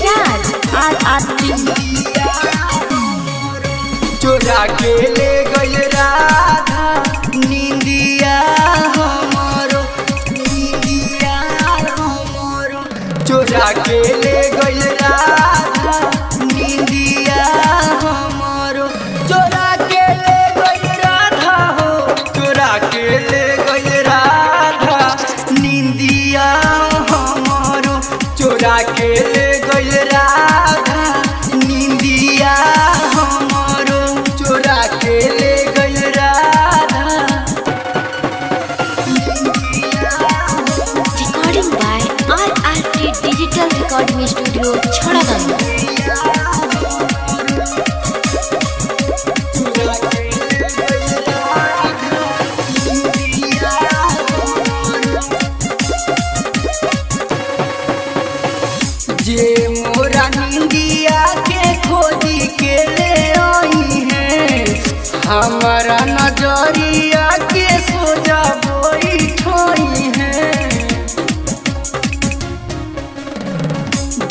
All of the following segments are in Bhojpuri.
राज RRT चोरा के ले गइल राधा नींदिया हमरो नींदिया हमरो चोरा के ले गइल राधा नींदिया हमरो चोरा के ले गइल राधा हो चोरा के ले गइल राधा नींदिया हमरो चोरा के ले गइल राधा नींदिया हमरो चोरा के ले गइल Radha recording by RRT digital recording studio Chharaganj. जे मोरा निंदिया के खोजी के ले आई है हमारा नजरिया के सोजा बैठाई है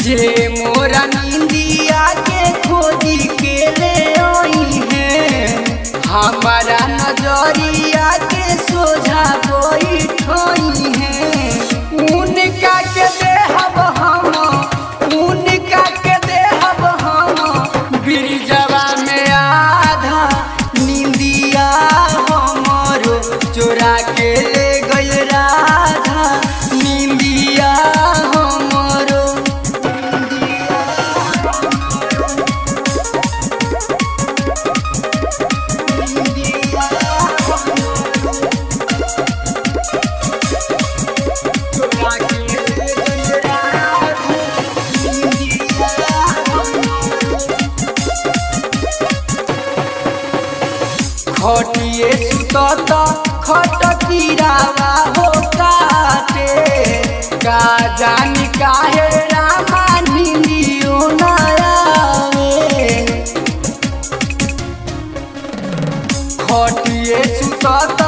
जे मोरा निंदिया के खोजी के ले आई है हमारा नजरिया के सोजा बैठाई है उनका के देहब हम उनका के देहब हम बिरजवा में आधा नींदिया हमरो चोरा के ले गइल राधा नींदिया हमरो नींदिया चोरा के ले गइल राधा खटिए सुतत खटकीरावा हो काटे का जानी काहे रामा नींदियो न आवे खटिए सुतत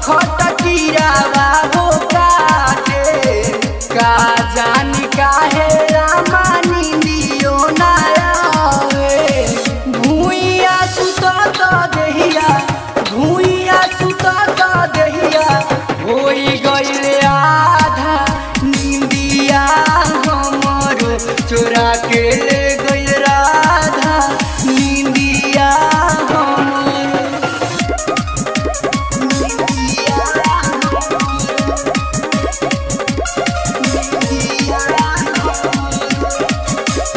खटकीरावा हो काटे का जानी काहे रामा नींदियो न आवे भूइया सुतत देहिया भूइया सुतत देहिया होई गइल आधा नींदिया हमरो चोरा के ले गइल राधा नींदिया हमरो नींदिया नींदिया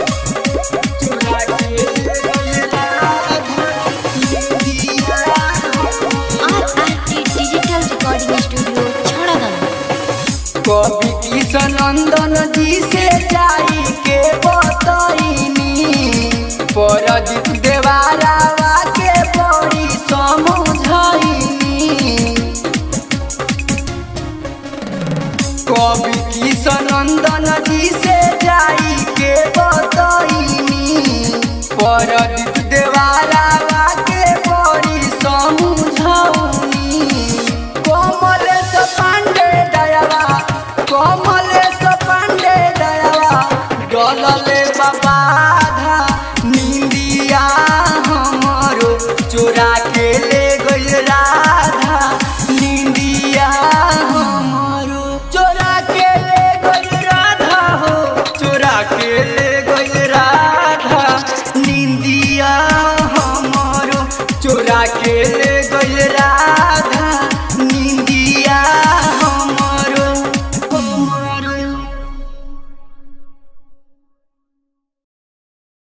चोरा के ले गइल राधा नींदिया RRT digital recording studio Chharaganj. कवि किशन नंदन जी से जाई के बतईनी परजीत देवारावा के बड़ी समझाईनी कवि किशन नंदन जी से जाई के बतईनी परजीत देवारावा के बड़ी समझाऊनी कमलेश पांडे दयावा कमलेश पांडे दयावा डलले बाबा नींदिया हमरो चोरा